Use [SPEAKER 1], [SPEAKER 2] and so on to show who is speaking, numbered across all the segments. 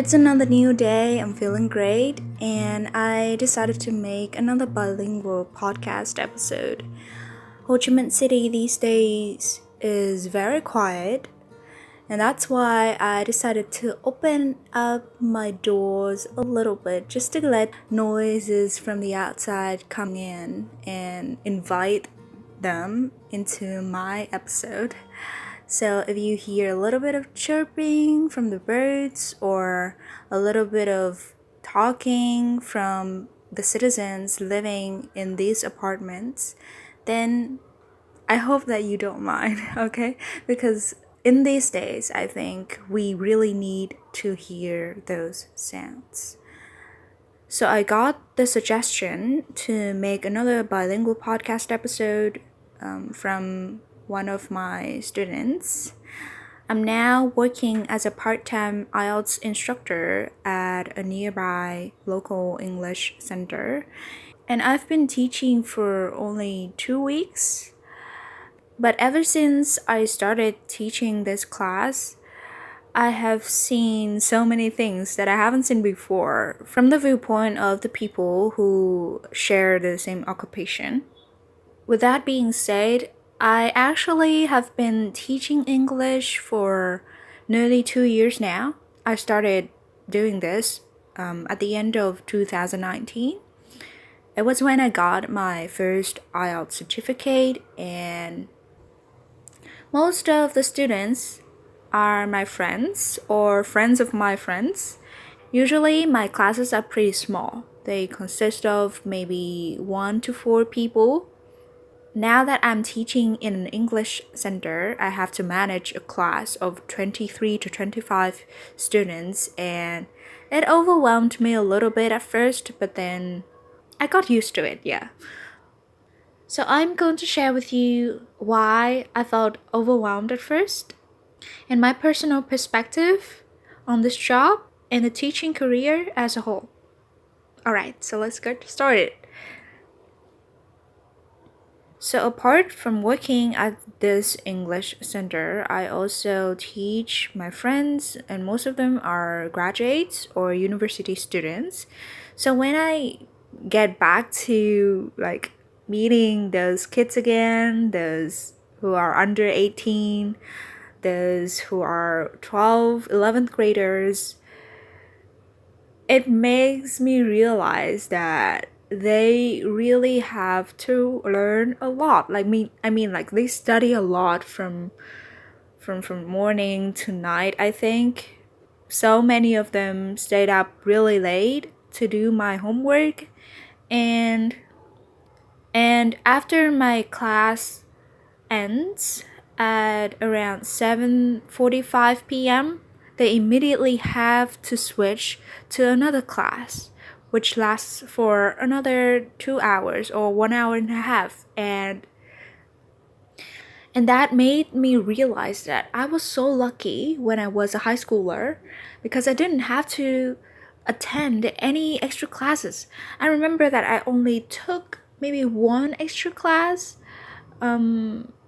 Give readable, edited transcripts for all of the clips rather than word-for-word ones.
[SPEAKER 1] It's another new day, I'm feeling great, and I decided to make another bilingual podcast episode. Ho Chi Minh City these days is very quiet, and that's why I decided to open up my doors a little bit just to let noises from the outside come in and invite them into my episode. So if you hear a little bit of chirping from the birds or a little bit of talking from the citizens living in these apartments, then I hope that you don't mind, okay? Because in these days, I think we really need to hear those sounds. So I got the suggestion to make another bilingual podcast episode from one of my students. I'm now working as a part-time IELTS instructor at a nearby local English center, and I've been teaching for only 2 weeks. But ever since I started teaching this class, I have seen so many things that I haven't seen before from the viewpoint of the people who share the same occupation. With that being said, I actually have been teaching English for nearly 2 years now. I started doing this at the end of 2019. It was when I got my first IELTS certificate, and most of the students are my friends or friends of my friends. Usually my classes are pretty small. They consist of maybe 1 to 4 people. Now that I'm teaching in an English center, I have to manage a class of 23 to 25 students, and it overwhelmed me a little bit at first, but then I got used to it, yeah. So I'm going to share with you why I felt overwhelmed at first and my personal perspective on this job and the teaching career as a whole. Alright, so let's get started. So apart from working at this English center, I also teach my friends, and most of them are graduates or university students. So when I get back to meeting those kids again, those who are under 18, those who are 12, 11th graders, it makes me realize that they really have to learn a lot. They study a lot from morning to night, I think. So many of them stayed up really late to do my homework, and after my class ends at around 7:45 p.m., they immediately have to switch to another class, which lasts for another 2 hours or 1 hour and a half. And that made me realize that I was so lucky when I was a high schooler because I didn't have to attend any extra classes. I remember that I only took maybe one extra class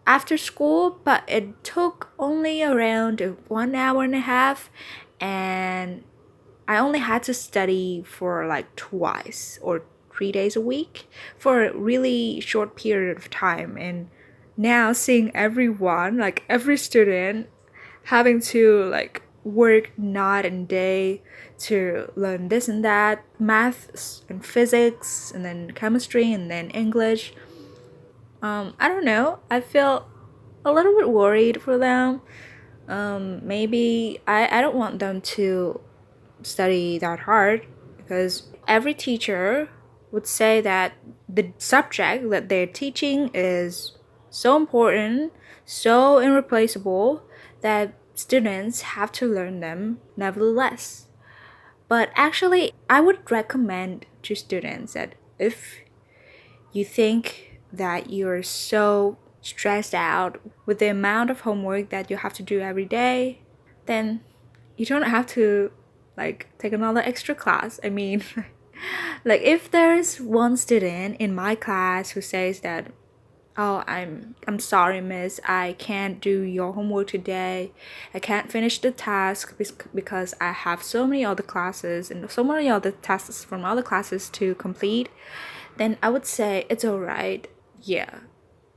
[SPEAKER 1] after school, but it took only around 1 hour and a half, and I only had to study for twice or 3 days a week for a really short period of time. And now seeing everyone, every student, having to work night and day to learn this and that, maths and physics, and then chemistry, and then English. I don't know. I feel a little bit worried for them. Maybe I don't want them to study that hard, because every teacher would say that the subject that they're teaching is so important, so irreplaceable, that students have to learn them nevertheless. But actually, I would recommend to students that if you think that you're so stressed out with the amount of homework that you have to do every day, then you don't have to take another extra class. I mean, if there's one student in my class who says that Oh, I'm sorry, miss. I can't do your homework today. I can't finish the task because I have so many other classes and so many other tasks from other classes to complete. Then I would say it's alright. Yeah.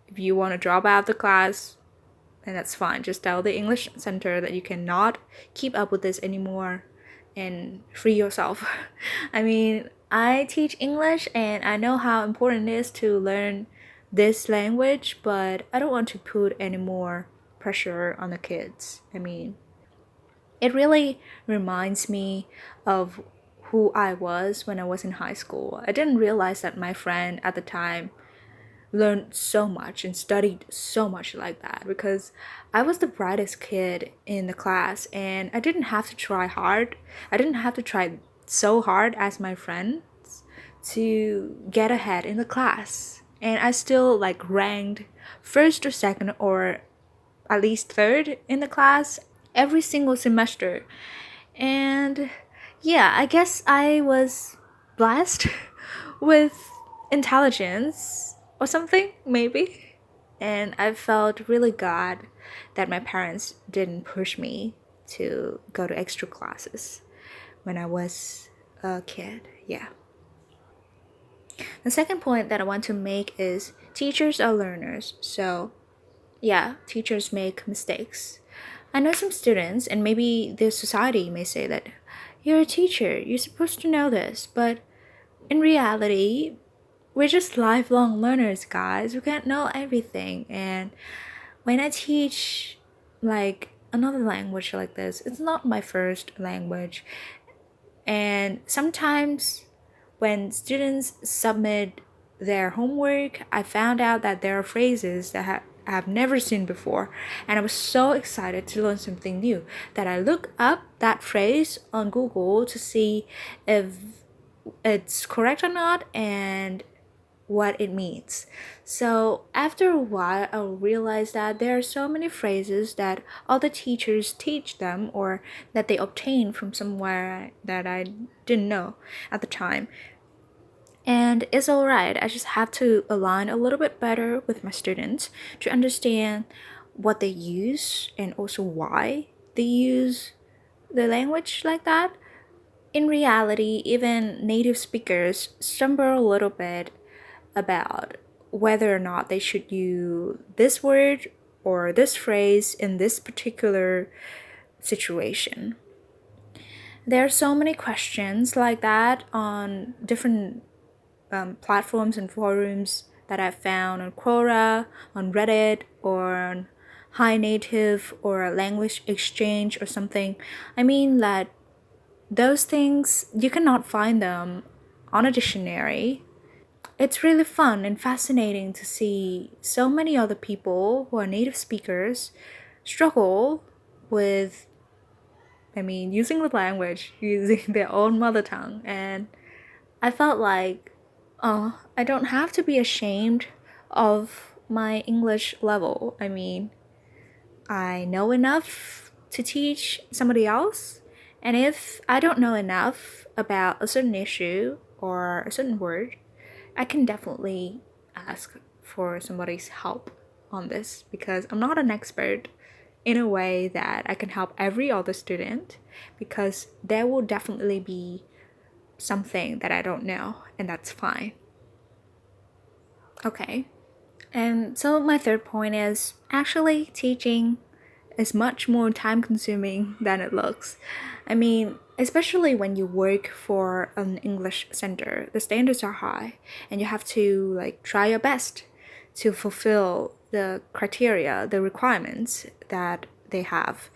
[SPEAKER 1] If you want to drop out the class, then that's fine. Just tell the English center that you cannot keep up with this anymore and free yourself. I mean, I teach English and I know how important it is to learn this language, but I don't want to put any more pressure on the kids. I mean, it really reminds me of who I was when I was in high school. I didn't realize that my friend at the time learned so much and studied so much like that because I was the brightest kid in the class and I didn't have to try hard. I didn't have to try so hard as my friends to get ahead in the class. And I still like ranked first or second or at least third in the class every single semester. And yeah, I guess I was blessed with intelligence or something, maybe. And I felt really glad that my parents didn't push me to go to extra classes when I was a kid. Yeah. The second point that I want to make is teachers are learners. So, yeah, teachers make mistakes. I know some students, and maybe the society may say that you're a teacher, you're supposed to know this, but in reality, we're just lifelong learners, guys. We can't know everything. And when I teach like another language like this, it's not my first language. And sometimes when students submit their homework, I found out that there are phrases that I've never seen before, and I was so excited to learn something new that I look up that phrase on Google to see if it's correct or not and what it means. So after a while, I realized that there are so many phrases that other teachers teach them or that they obtain from somewhere that I didn't know at the time. And it's alright, I just have to align a little bit better with my students to understand what they use and also why they use the language like that. In reality, even native speakers stumble a little bit about whether or not they should use this word or this phrase in this particular situation. There are so many questions like that on different platforms and forums that I've found on Quora, on Reddit, or on High Native or Language Exchange or something. I mean that those things, you cannot find them on a dictionary. It's really fun and fascinating to see so many other people who are native speakers struggle with, using the language, using their own mother tongue. And I felt like, oh, I don't have to be ashamed of my English level. I know enough to teach somebody else. And if I don't know enough about a certain issue or a certain word, I can definitely ask for somebody's help on this because I'm not an expert in a way that I can help every other student because there will definitely be something that I don't know, and that's fine. Okay. And so my third point is actually teaching is much more time consuming than it looks. Especially when you work for an English center, the standards are high and you have to try your best to fulfill the criteria, the requirements that they have.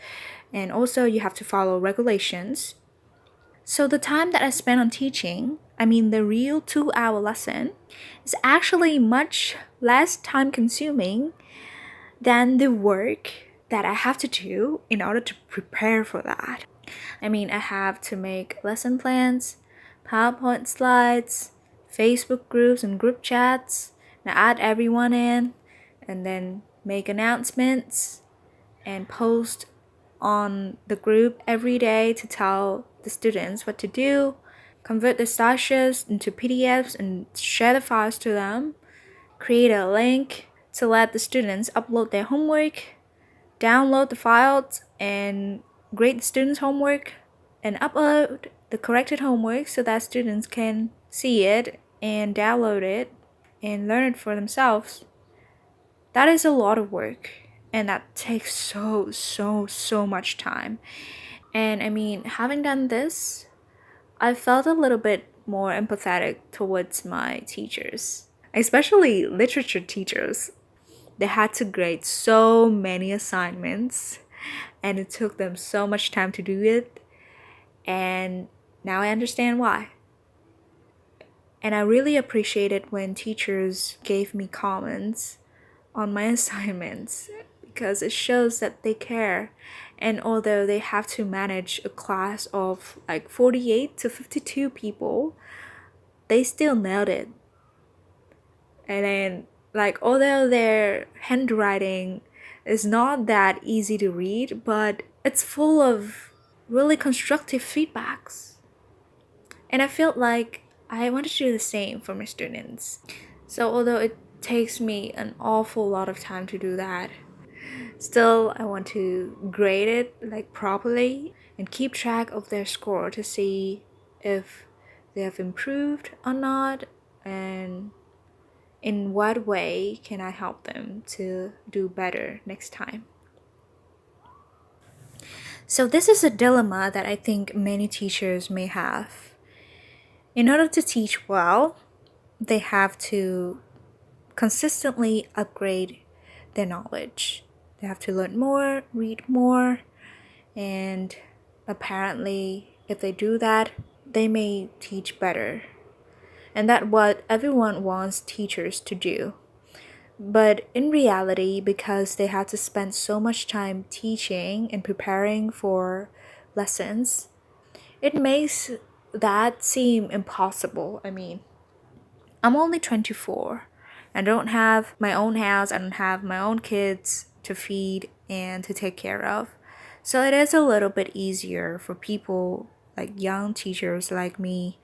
[SPEAKER 1] And also you have to follow regulations. So the time that I spend on teaching, the real 2-hour lesson, is actually much less time consuming than the work that I have to do in order to prepare for that. I have to make lesson plans, PowerPoint slides, Facebook groups and group chats, and add everyone in, and then make announcements and post on the group every day to tell the students what to do, convert the slideshows into PDFs and share the files to them, create a link to let the students upload their homework, download the files, and grade the students' homework, and upload the corrected homework so that students can see it and download it and learn it for themselves. That is a lot of work, and that takes so much time. And I mean, having done this, I felt a little bit more empathetic towards my teachers, especially literature teachers. They had to grade so many assignments, and it took them so much time to do it. And now I understand why. And I really appreciated when teachers gave me comments on my assignments because it shows that they care. And although they have to manage a class of like 48 to 52 people, they still nailed it. And then, like, although their handwriting is not that easy to read, but it's full of really constructive feedbacks. And I felt like I wanted to do the same for my students. So although it takes me an awful lot of time to do that, still I want to grade it like properly and keep track of their score to see if they have improved or not, and in what way can I help them to do better next time. So this is a dilemma that I think many teachers may have. In order to teach well, they have to consistently upgrade their knowledge. They have to learn more, read more, and apparently if they do that, they may teach better. And that's what everyone wants teachers to do. But in reality, because they have to spend so much time teaching and preparing for lessons, it makes that seem impossible. I mean, I'm only 24. I don't have my own house. I don't have my own kids to feed and to take care of. So it is a little bit easier for people like young teachers like me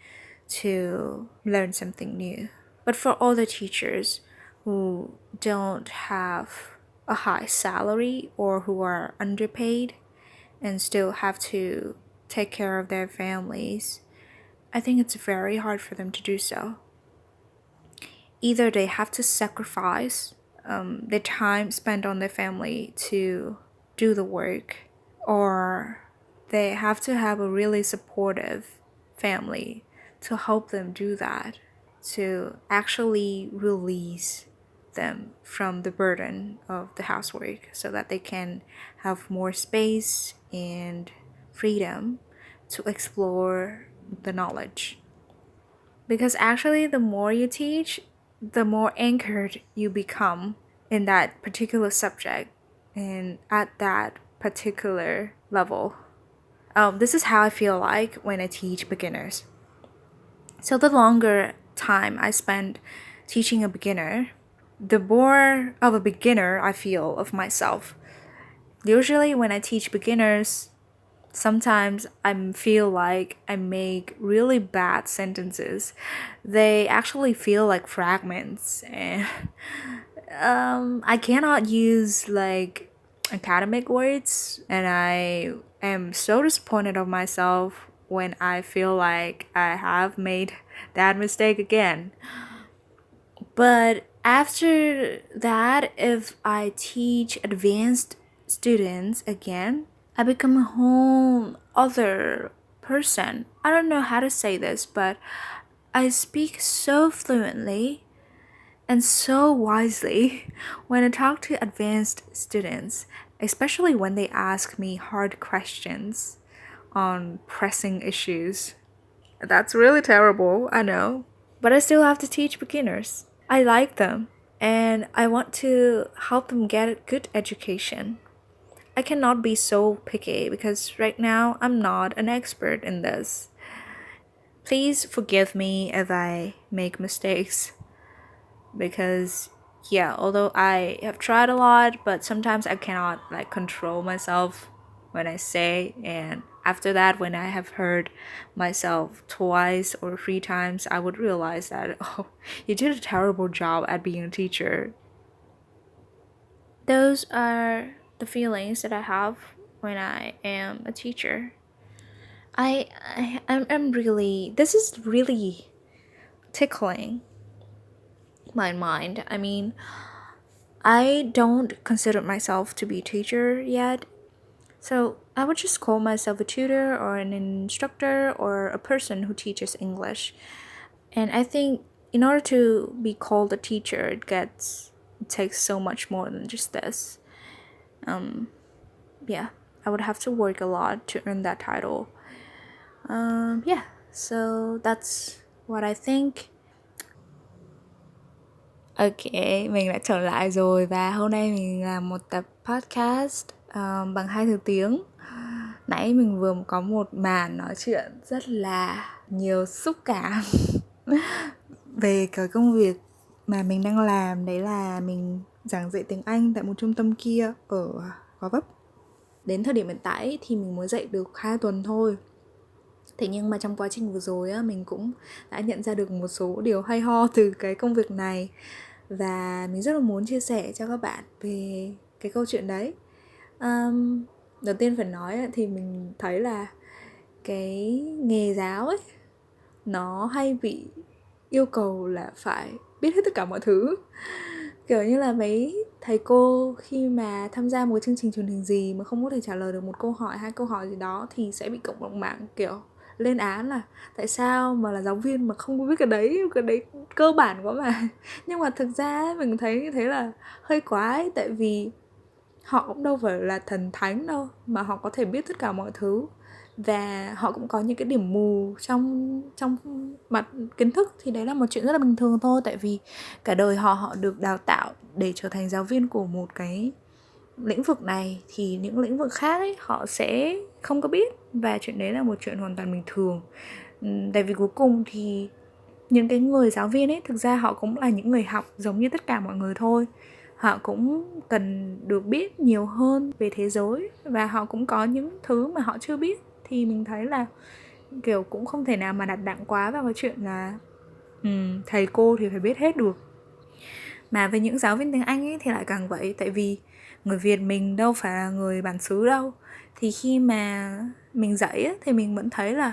[SPEAKER 1] to learn something new. But for all the teachers who don't have a high salary or who are underpaid and still have to take care of their families, I think it's very hard for them to do so. Either they have to sacrifice their time spent on their family to do the work, or they have to have a really supportive family to help them do that, to actually release them from the burden of the housework so that they can have more space and freedom to explore the knowledge. Because actually, the more you teach, the more anchored you become in that particular subject and at that particular level. This is how I feel like when I teach beginners. So the longer time I spend teaching a beginner, the more of a beginner I feel of myself. Usually when I teach beginners, sometimes I feel like I make really bad sentences. They actually feel like fragments, and I cannot use like academic words, and I am so disappointed of myself when I feel like I have made that mistake again. But after that, if I teach advanced students again, I become a whole other person. I don't know how to say this, but I speak so fluently and so wisely when I talk to advanced students, especially when they ask me hard questions on pressing issues. That's really terrible, I know. But I still have to teach beginners. I like them, and I want to help them get a good education. I cannot be so picky because right now I'm not an expert in this. Please forgive me if I make mistakes, because yeah, although I have tried a lot, but sometimes I cannot like control myself when I say, and after that when I have heard myself twice or three times, I would realize that, oh, you did a terrible job at being a teacher. those are the feelings that I have when I am a teacher. I'm really, this is really tickling my mind. I mean, I don't consider myself to be a teacher yet, so I would just call myself a tutor or an instructor or a person who teaches English. And I think in order to be called a teacher, it takes so much more than just this. Yeah, I would have to work a lot to earn that title. Yeah, so that's what I think. Ok, mình đã trở lại rồi và hôm nay mình làm một tập podcast bằng 2 thứ tiếng. Nãy mình vừa có một màn nói chuyện rất là nhiều xúc cảm về cái công việc mà mình đang làm. Đấy là mình giảng dạy tiếng Anh tại một trung tâm kia ở Gò Vấp. Đến thời điểm hiện tại thì mình mới dạy được 2 tuần thôi. Thế nhưng mà trong quá trình vừa rồi á, mình cũng đã nhận ra được một số điều hay ho từ cái công việc này. Và mình rất là muốn chia sẻ cho các bạn về cái câu chuyện đấy. Đầu tiên phải nói thì mình thấy là cái nghề giáo ấy, nó hay bị yêu cầu là phải biết hết tất cả mọi thứ. Kiểu như là mấy thầy cô khi mà tham gia một chương trình truyền hình gì mà không có thể trả lời được một câu hỏi, 2 câu hỏi gì đó thì sẽ bị cộng đồng mạng kiểu lên án là tại sao mà là giáo viên mà không có biết cái đấy cơ bản quá mà. Nhưng mà thực ra mình thấy như thế là hơi quá ấy, tại vì họ cũng đâu phải là thần thánh đâu mà họ có thể biết tất cả mọi thứ, và họ cũng có những cái điểm mù trong mặt kiến thức, thì đấy là một chuyện rất là bình thường thôi. Tại vì cả đời họ được đào tạo để trở thành giáo viên của một cái lĩnh vực này, thì những lĩnh vực khác ấy họ sẽ không có biết, và chuyện đấy là một chuyện hoàn toàn bình thường. Tại vì cuối cùng thì những cái người giáo viên ấy thực ra họ cũng là những người học giống như tất cả mọi người thôi. Họ cũng cần được biết nhiều hơn về thế giới, và họ cũng có những thứ mà họ chưa biết. Thì mình thấy là kiểu cũng không thể nào mà đặt nặng quá vào cái chuyện là thầy cô thì phải biết hết được. Mà với những giáo viên tiếng Anh ấy thì lại càng vậy. Tại vì người Việt mình đâu phải là người bản xứ đâu. Thì khi mà mình dạy ấy, thì mình vẫn thấy là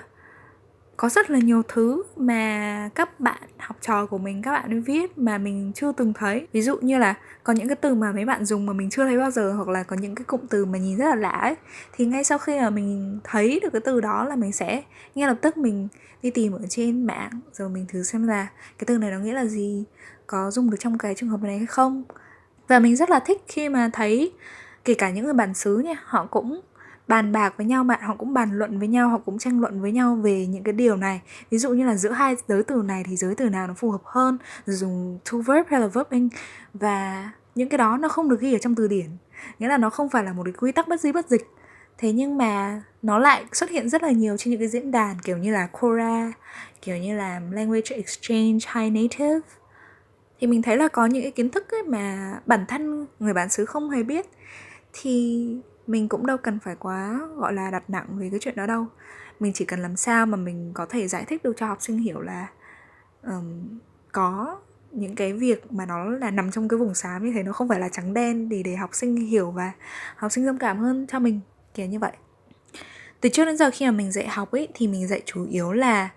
[SPEAKER 1] có rất là nhiều thứ mà các bạn học trò của mình, các bạn ấy viết mà mình chưa từng thấy. Ví dụ như là có những cái từ mà mấy bạn dùng mà mình chưa thấy bao giờ, hoặc là có những cái cụm từ mà nhìn rất là lạ ấy. Thì ngay sau khi mà mình thấy được cái từ đó là mình sẽ ngay lập tức mình đi tìm ở trên mạng, rồi mình thử xem là cái từ này nó nghĩa là gì, có dùng được trong cái trường hợp này hay không. Và mình rất là thích khi mà thấy kể cả những người bản xứ nha, họ cũng bàn bạc với nhau, họ cũng bàn luận với nhau, họ cũng tranh luận với nhau về những cái điều này. Ví dụ như là giữa hai giới từ này thì giới từ nào nó phù hợp hơn, dùng to verb hay là verb in. Và những cái đó nó không được ghi ở trong từ điển, nghĩa là nó không phải là một cái quy tắc bất di bất dịch. Thế nhưng mà nó lại xuất hiện rất là nhiều trên những cái diễn đàn kiểu như là Quora, kiểu như là Language Exchange High Native. Thì mình thấy là có những cái kiến thức ấy mà bản thân người bản xứ không hề biết, thì mình cũng đâu cần phải quá gọi là đặt nặng về cái chuyện đó đâu. Mình chỉ cần làm sao mà mình có thể giải thích được cho học sinh hiểu là có những cái việc mà nó là nằm trong cái vùng xám như thế, nó không phải là trắng đen, để học sinh hiểu và học sinh thông cảm hơn cho mình, kiểu như vậy. Từ trước đến giờ khi mà mình dạy học ấy thì mình dạy chủ yếu là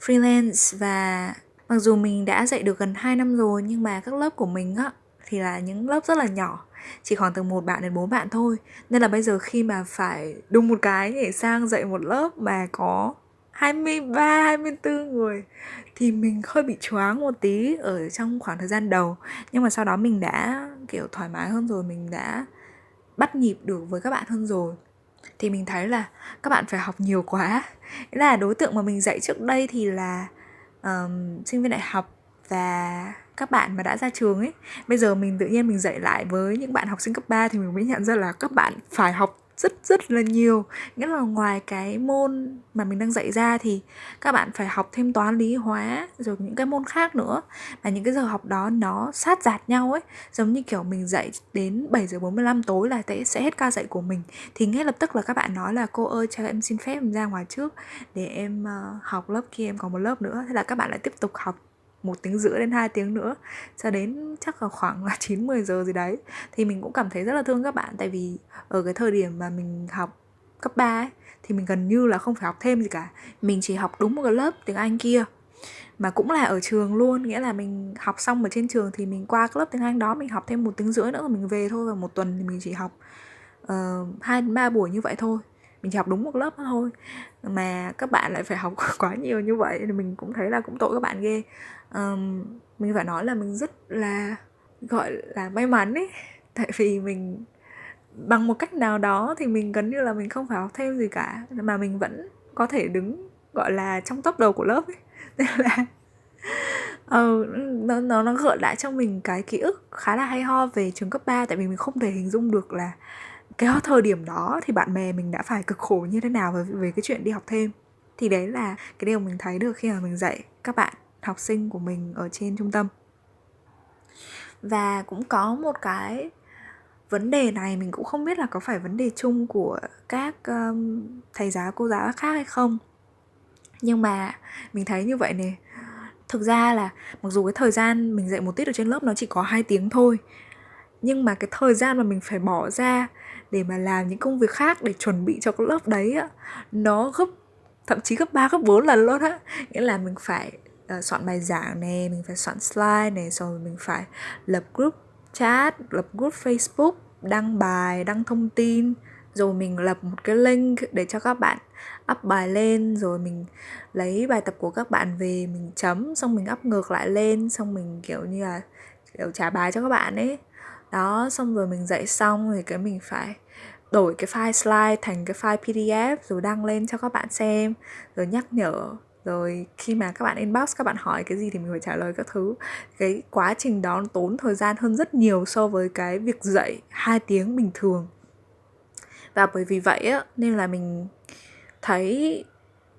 [SPEAKER 1] freelance, và mặc dù mình đã dạy được gần 2 năm rồi, nhưng mà các lớp của mình á thì là những lớp rất là nhỏ, chỉ khoảng từ 1 bạn đến 4 bạn thôi. Nên là bây giờ khi mà phải đùng một cái nhảy sang dạy một lớp mà có 23, 24 người thì mình hơi bị choáng một tí ở trong khoảng thời gian đầu. Nhưng mà sau đó mình đã kiểu thoải mái hơn rồi, mình đã bắt nhịp được với các bạn hơn rồi. Thì mình thấy là các bạn phải học nhiều quá. Nghĩa là đối tượng mà mình dạy trước đây thì là sinh viên đại học và các bạn mà đã ra trường ấy. Bây giờ mình tự nhiên mình dạy lại với những bạn học sinh cấp 3 thì mình mới nhận ra là các bạn phải học rất là nhiều. Nghĩa là ngoài cái môn mà mình đang dạy ra thì các bạn phải học thêm toán, lý, hóa, rồi những cái môn khác nữa. Và những cái giờ học đó nó sát dạt nhau ấy. Giống như kiểu mình dạy đến 7:45 tối là sẽ hết ca dạy của mình, thì ngay lập tức là các bạn nói là cô ơi cho em xin phép em ra ngoài trước để em học lớp kia, em có một lớp nữa. Thế là các bạn lại tiếp tục học 1 tiếng rưỡi đến 2 tiếng nữa, cho đến chắc là khoảng là 9-10 giờ gì đấy. Thì mình cũng cảm thấy rất là thương các bạn, tại vì ở cái thời điểm mà mình học cấp 3 ấy, thì mình gần như là không phải học thêm gì cả. Mình chỉ học đúng một cái lớp tiếng Anh kia, mà cũng là ở trường luôn, nghĩa là mình học xong ở trên trường thì mình qua cái lớp tiếng Anh đó, mình học thêm 1 tiếng rưỡi nữa rồi mình về thôi. Và 1 tuần thì mình chỉ học 2-3 buổi như vậy thôi, mình chỉ học đúng một lớp đó thôi, mà các bạn lại phải học quá nhiều như vậy. Thì mình cũng thấy là cũng tội các bạn ghê. Mình phải nói là mình rất là gọi là may mắn ấy, tại vì mình bằng một cách nào đó thì mình gần như là mình không phải học thêm gì cả, mà mình vẫn có thể đứng gọi là trong top đầu của lớp ấy. Nên là nó gợi lại cho mình cái ký ức khá là hay ho về trường cấp 3. Tại vì mình không thể hình dung được là cái thời điểm đó thì bạn bè mình đã phải cực khổ như thế nào về cái chuyện đi học thêm. Thì đấy là cái điều mình thấy được khi mà mình dạy các bạn học sinh của mình ở trên trung tâm. Và cũng có một cái vấn đề này, mình cũng không biết là có phải vấn đề chung của các thầy giáo cô giáo khác hay không, nhưng mà mình thấy như vậy này. Thực ra là mặc dù cái thời gian mình dạy một tiết ở trên lớp nó chỉ có 2 tiếng thôi, nhưng mà cái thời gian mà mình phải bỏ ra để mà làm những công việc khác để chuẩn bị cho cái lớp đấy á, nó thậm chí gấp 3, gấp 4 lần luôn á. Nghĩa là mình phải soạn bài giảng này, mình phải soạn slide này, rồi mình phải lập group chat, lập group Facebook, đăng bài, đăng thông tin, rồi mình lập một cái link để cho các bạn up bài lên, rồi mình lấy bài tập của các bạn về mình chấm, xong mình up ngược lại lên, xong mình kiểu như là trả bài cho các bạn ấy. Đó, xong rồi mình dạy xong thì cái mình phải đổi cái file slide thành cái file PDF rồi đăng lên cho các bạn xem, rồi nhắc nhở, rồi khi mà các bạn inbox các bạn hỏi cái gì thì mình phải trả lời các thứ. Cái quá trình đó nó tốn thời gian hơn rất nhiều so với cái việc dạy 2 tiếng bình thường. Và bởi vì vậy á, nên là mình thấy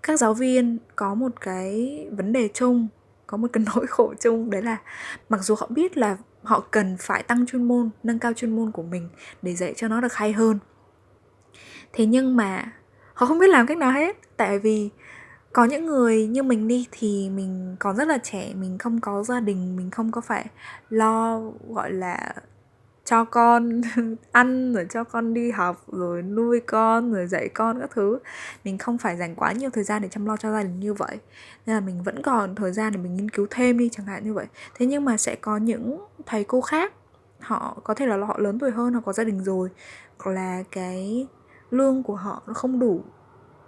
[SPEAKER 1] các giáo viên có một cái vấn đề chung, có một cái nỗi khổ chung, đấy là mặc dù họ biết là họ cần phải tăng chuyên môn, nâng cao chuyên môn của mình để dạy cho nó được hay hơn, thế nhưng mà họ không biết làm cách nào hết. Tại vì có những người như mình đi thì mình còn rất là trẻ, mình không có gia đình, mình không có phải lo gọi là cho con ăn, rồi cho con đi học, rồi nuôi con, rồi dạy con các thứ. Mình không phải dành quá nhiều thời gian để chăm lo cho gia đình như vậy, nên là mình vẫn còn thời gian để mình nghiên cứu thêm đi, chẳng hạn như vậy. Thế nhưng mà sẽ có những thầy cô khác, họ có thể là họ lớn tuổi hơn, họ có gia đình rồi, hoặc là cái lương của họ nó không đủ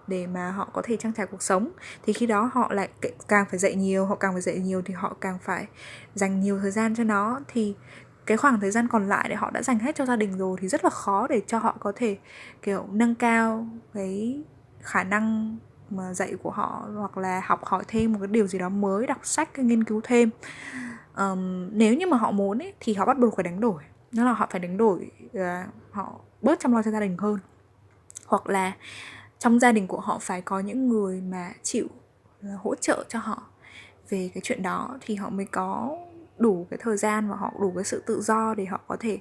[SPEAKER 1] để mà họ có thể trang trải cuộc sống, thì khi đó họ lại càng phải dạy nhiều, họ càng phải dạy nhiều thì họ càng phải dành nhiều thời gian cho nó. Thì cái khoảng thời gian còn lại để họ đã dành hết cho gia đình rồi thì rất là khó để cho họ có thể kiểu nâng cao cái khả năng mà dạy của họ, hoặc là học hỏi thêm một cái điều gì đó mới, đọc sách, nghiên cứu thêm. Nếu như mà họ muốn ấy, thì họ bắt buộc phải đánh đổi. Đó là họ phải đánh đổi, họ bớt chăm lo cho gia đình hơn, hoặc là trong gia đình của họ phải có những người mà chịu hỗ trợ cho họ về cái chuyện đó, thì họ mới có đủ cái thời gian và họ đủ cái sự tự do để họ có thể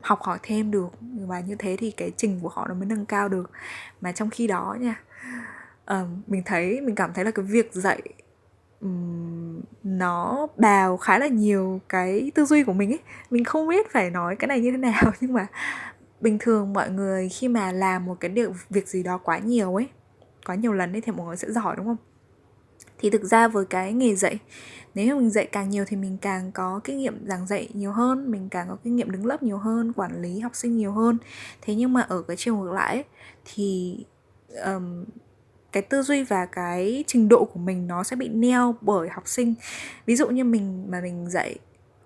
[SPEAKER 1] học hỏi thêm được. Và như thế thì cái trình của họ nó mới nâng cao được. Mà trong khi đó nha, mình cảm thấy là cái việc dạy nó bào khá là nhiều cái tư duy của mình ấy. Mình không biết phải nói cái này như thế nào, nhưng mà bình thường mọi người khi mà làm một cái việc gì đó quá nhiều ấy, quá nhiều lần ấy, thì mọi người sẽ giỏi, đúng không? Thì thực ra với cái nghề dạy, nếu mà mình dạy càng nhiều thì mình càng có kinh nghiệm giảng dạy nhiều hơn, mình càng có kinh nghiệm đứng lớp nhiều hơn, quản lý học sinh nhiều hơn. Thế nhưng mà ở cái chiều ngược lại ấy, thì cái tư duy và cái trình độ của mình nó sẽ bị neo bởi học sinh. Ví dụ như mình dạy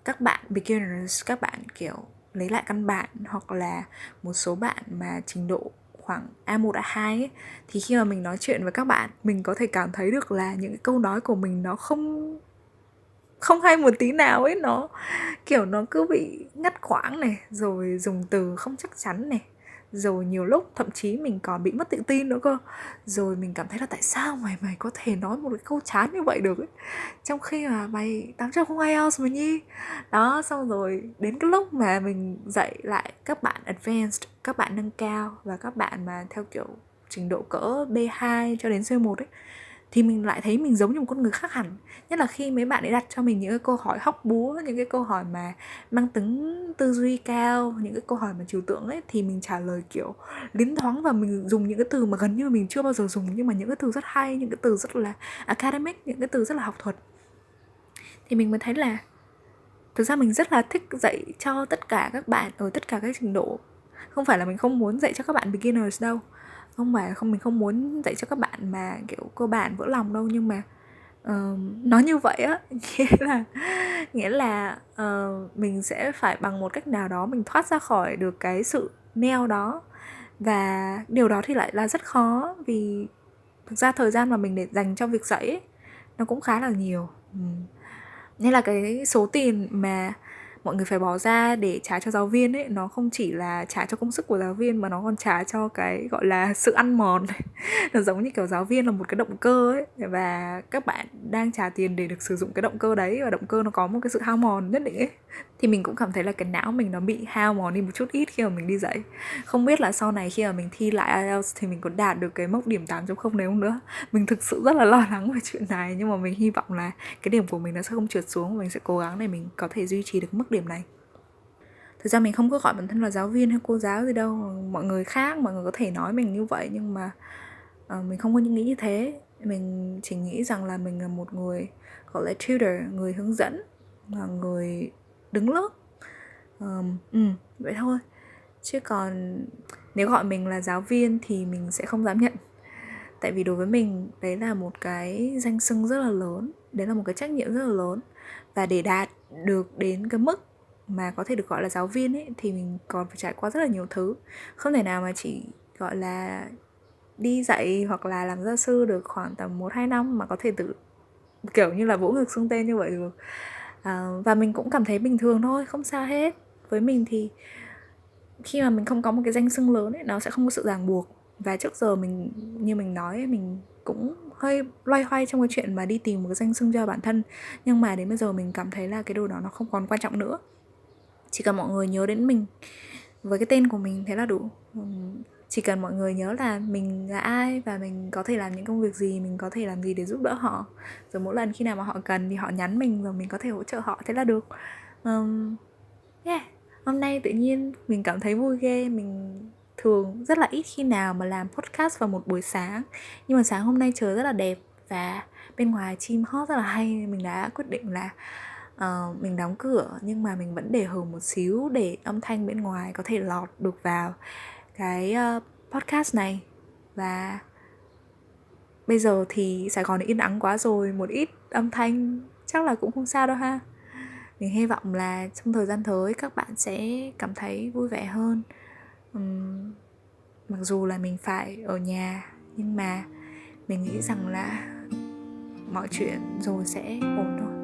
[SPEAKER 1] các bạn beginners, các bạn kiểu lấy lại căn bản, hoặc là một số bạn mà trình độ khoảng A1, A2 ấy, thì khi mà mình nói chuyện với các bạn, mình có thể cảm thấy được là những cái câu nói của mình nó không hay một tí nào ấy. Nó kiểu nó cứ bị ngắt quãng này, rồi dùng từ không chắc chắn này, rồi nhiều lúc thậm chí mình còn bị mất tự tin nữa cơ. Rồi mình cảm thấy là tại sao mày có thể nói một cái câu chán như vậy được ấy, trong khi mà mày 800 không IELTS mà Nhi. Đó, xong rồi đến cái lúc mà mình dạy lại các bạn advanced, các bạn nâng cao, và các bạn mà theo kiểu trình độ cỡ B2 cho đến C1 ấy, thì mình lại thấy mình giống như một con người khác hẳn. Nhất là khi mấy bạn ấy đặt cho mình những cái câu hỏi hóc búa, những cái câu hỏi mà mang tính tư duy cao, những cái câu hỏi mà trừu tượng ấy, thì mình trả lời kiểu liến thoáng, và mình dùng những cái từ mà gần như mình chưa bao giờ dùng, nhưng mà những cái từ rất hay, những cái từ rất là academic, những cái từ rất là học thuật. Thì mình mới thấy là thực ra mình rất là thích dạy cho tất cả các bạn ở tất cả các trình độ. Không phải là mình không muốn dạy cho các bạn beginners đâu, không phải mình không muốn dạy cho các bạn mà kiểu cơ bản vỡ lòng đâu, nhưng mà nói như vậy á nghĩa là mình sẽ phải bằng một cách nào đó mình thoát ra khỏi được cái sự neo đó, và điều đó thì lại là rất khó, vì thực ra thời gian mà mình để dành cho việc dạy ấy, nó cũng khá là nhiều. Nên là cái số tiền mà mọi người phải bỏ ra để trả cho giáo viên ấy, nó không chỉ là trả cho công sức của giáo viên, mà nó còn trả cho cái gọi là sự ăn mòn. Nó giống như kiểu giáo viên là một cái động cơ ấy, và các bạn đang trả tiền để được sử dụng cái động cơ đấy, và động cơ nó có một cái sự hao mòn nhất định ấy. Thì mình cũng cảm thấy là cái não mình nó bị hao mòn đi một chút ít khi mà mình đi dạy. Không biết là sau này khi mà mình thi lại IELTS thì mình có đạt được cái mốc điểm 8.0 đấy không nữa. Mình thực sự rất là lo lắng về chuyện này, nhưng mà mình hy vọng là cái điểm của mình nó sẽ không trượt xuống, và mình sẽ cố gắng để mình có thể duy trì được mức điểm này. Thực ra mình không có gọi bản thân là giáo viên hay cô giáo gì đâu. Mọi người khác, mọi người có thể nói mình như vậy, nhưng mà mình không có nghĩ như thế. Mình chỉ nghĩ rằng là mình là một người gọi là tutor, người hướng dẫn, là người đứng lớp. Vậy thôi. Chứ còn nếu gọi mình là giáo viên thì mình sẽ không dám nhận. Tại vì đối với mình đấy là một cái danh xưng rất là lớn, đấy là một cái trách nhiệm rất là lớn. Và để đạt được đến cái mức mà có thể được gọi là giáo viên ấy, thì mình còn phải trải qua rất là nhiều thứ. Không thể nào mà chỉ gọi là đi dạy hoặc là làm gia sư được khoảng tầm 1-2 năm mà có thể tự kiểu như là vỗ ngực xưng tên như vậy được. Và mình cũng cảm thấy bình thường thôi, không sao hết. Với mình thì khi mà mình không có một cái danh xưng lớn ấy, nó sẽ không có sự ràng buộc. Và trước giờ mình, như mình nói, mình cũng hơi loay hoay trong cái chuyện mà đi tìm một cái danh xưng cho bản thân. Nhưng mà đến bây giờ mình cảm thấy là cái điều đó nó không còn quan trọng nữa. Chỉ cần mọi người nhớ đến mình với cái tên của mình thế là đủ. Chỉ cần mọi người nhớ là mình là ai, và mình có thể làm những công việc gì, mình có thể làm gì để giúp đỡ họ, rồi mỗi lần khi nào mà họ cần thì họ nhắn mình, rồi mình có thể hỗ trợ họ, thế là được. Yeah. Hôm nay tự nhiên mình cảm thấy vui ghê. Mình thường rất là ít khi nào mà làm podcast vào một buổi sáng, nhưng mà sáng hôm nay trời rất là đẹp và bên ngoài chim hót rất là hay. Mình đã quyết định là mình đóng cửa, nhưng mà mình vẫn để hở một xíu để âm thanh bên ngoài có thể lọt được vào cái podcast này. Và bây giờ thì Sài Gòn yên ắng quá rồi, một ít âm thanh chắc là cũng không sao đâu ha. Mình hy vọng là trong thời gian tới các bạn sẽ cảm thấy vui vẻ hơn. Mặc dù là mình phải ở nhà, nhưng mà mình nghĩ rằng là mọi chuyện rồi sẽ ổn thôi.